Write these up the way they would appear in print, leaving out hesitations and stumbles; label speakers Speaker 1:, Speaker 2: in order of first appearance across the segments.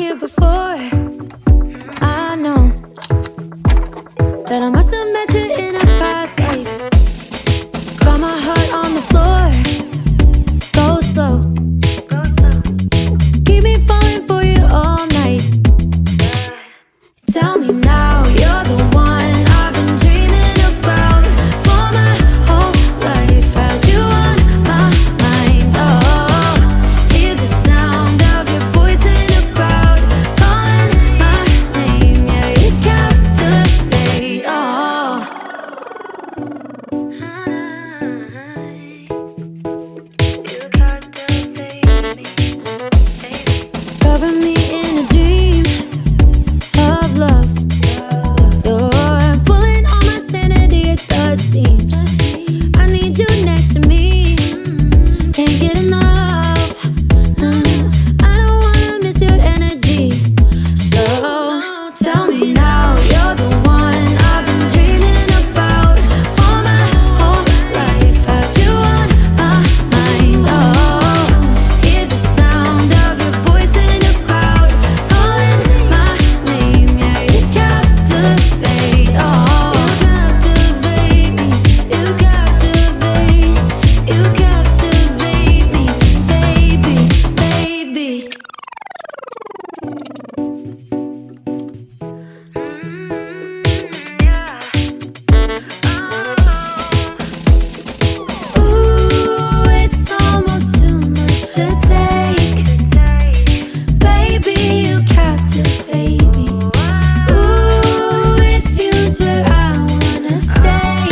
Speaker 1: here before. I know that I must have met you in a past life. Got my heart on the floor. Go slow. Keep me falling for you all night. Tell me now, you're the one I've been dreaming about for my whole life. Had you on my mind, oh. Hear the sound of your voice in the crowd, calling my name, yeah, you captivate, oh. You captivate me. Cover me in a dream of love. You're pulling on my sanity, it does seems. I need you next to me. Can't get enough. I don't wanna miss your energy. So tell me now, you're the one I've been dreaming about for my whole life. Had you on my mind, oh. Hear the sound of your voice in the crowd, calling my name, yeah, you captivate, oh. You captivate me, you captivate me, baby, baby. Ooh, it's almost too much to take. Baby, you captivate me. Ooh, with you's where I wanna stay.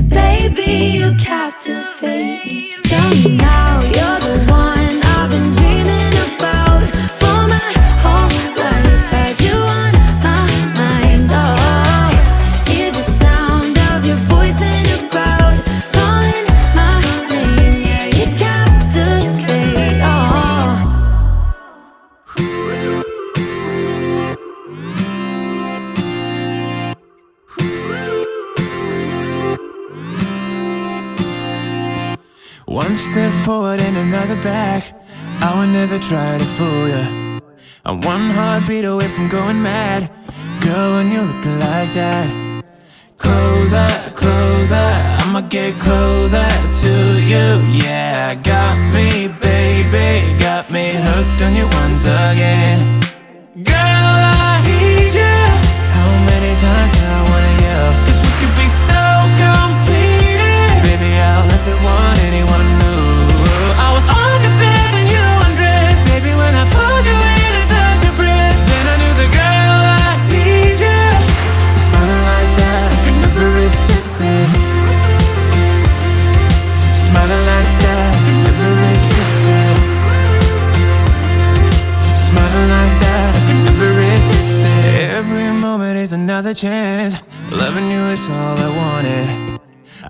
Speaker 1: Baby, you captivate me. Tell me now, you're the one I've been dreaming about for my whole life. Had you on my mind, oh. Hear the sound of your voice in the crowd, calling my name, yeah, you captivate, oh.
Speaker 2: One step forward and another back. I would never try to fool ya. I'm one heartbeat away from going mad. Girl, when you're looking like that, closer, closer, I'ma get closer to you. Yeah, got me, baby, got me hooked on you once again. Girl, I need you. How many times do I wanna yell? 'Cause we could be so complete. Baby, I'll never want anyone new. I was on the bed and you undressed. Baby, when I pulled you in and touched your breast, then I knew the girl I need you. Smiling like that, I could never resist it. Smiling like that, I could never resist it. Smiling like that, I could never resist it. Every moment is another chance. Loving you is all I wanted.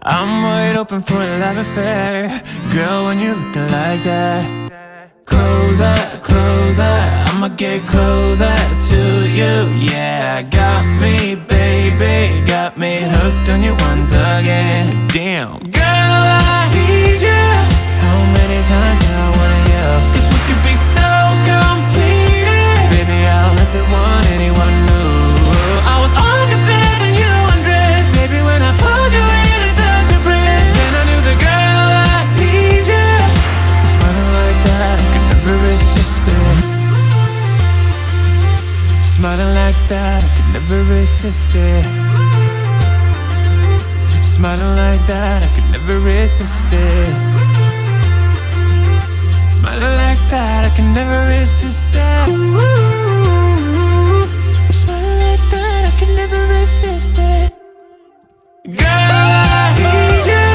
Speaker 2: I'm wide open for a love affair. Girl, when you're looking like that, closer, closer, I'ma get closer to you. Yeah, got me, baby, got me hooked on you once again. Damn, girl, I need you. How many times do I wanna yell? 'Cause we could be so complete. Baby, I'll never want anyone new. I was on the bed and you undressed. Baby, when I pulled you in and touched your breast, then I knew the girl I need you. Smiling like that, I could never resist it. Smiling like that, I could never resist it. Smiling like that, I could never resist it. Smiling like that, I can never resist it. Ooh, smiling like that, I can never resist it. Girl, I need you.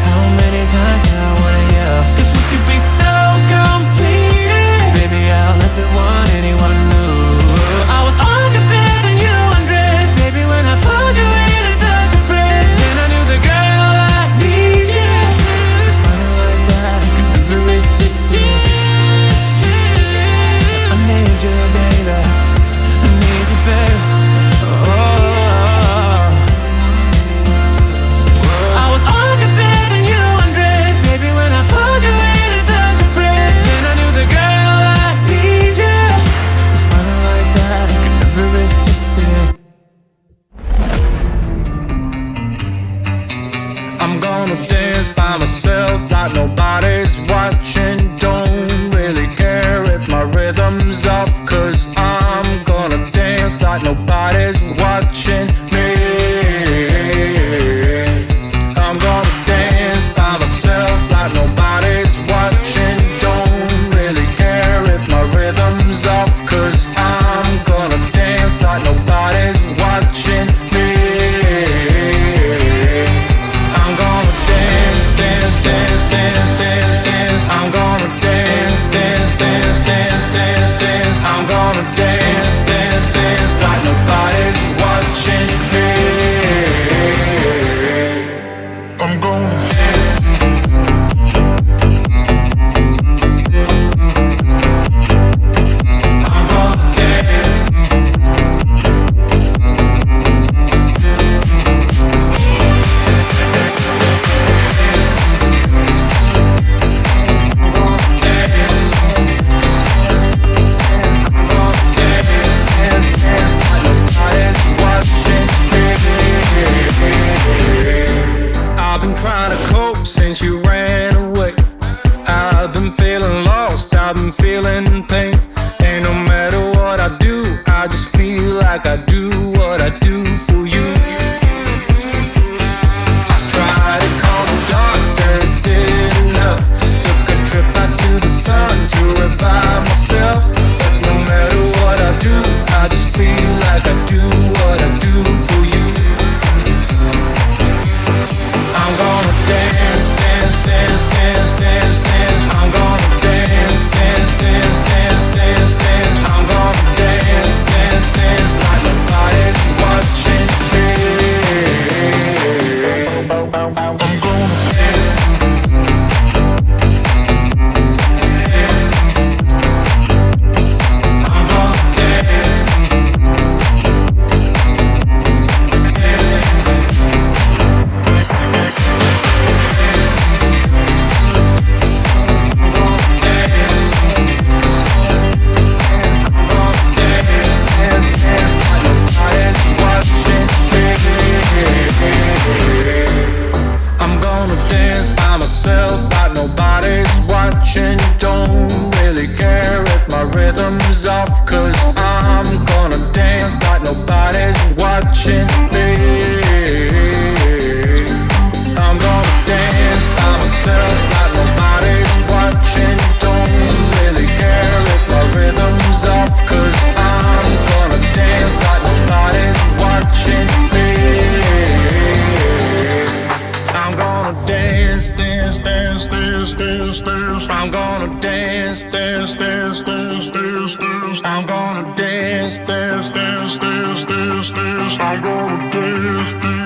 Speaker 2: How many times do I wanna yell? 'Cause we could be so complete. Baby, I'll never want anyone new. I was on the bed and you undressed. Baby, when I pulled you in and touched your breast, then I knew the girl I need you. Smiling like that, I could never resist it. I need you, baby. I need you, baby. Oh. I was on the bed and you undressed. Baby, when I pulled you in and touched your breast, then I knew the girl I need you.
Speaker 3: rhythm's off, 'cause I'm gonna dance like nobody's watching me. I'm gonna dance by myself like nobody's watching. Don't really care if my rhythm's off, 'cause I'm gonna dance like nobody's watching me. I'm gonna dance, dance, dance, dance, dance, dance. I'm gonna dance, dance, dance, dance, dance, dance. I'm gonna dance, dance, dance like nobody's watching me. I'm gonna dance. I'm gonna dance. I've been trying to cope since you ran away. I've been feeling lost, I've been feeling pain. And no matter what I do, I just feel like I do what I do for you. I tried to call the doctor, it didn't help. Took a trip out to the sun to revive myself. But no matter what I do, I just feel like I do what I do for you. I'm gonna dance, dance, dance, dance, dance, dance. I'm gonna dance, dance, dance, dance, dance, dance. I'm gonna dance, dance, dance like nobody's watching me. I'm gonna dance. I'm gonna dance. I'm gonna dance by myself like nobody's watching. Don't really care if my rhythm's off, 'cause I'm gonna dance like nobody's watching me. I'm gonna dance by myself like nobody's watching. Don't really care if my rhythm's off, 'cause I'm gonna dance like nobody's watching me. I'm gonna dance, dance, dance, dance, dance, dance. I'm gonna dance, dance, dance, dance, dance, dance. I'm gonna dance, dance, dance, dance, dance, dance. I'm gonna dance, dance.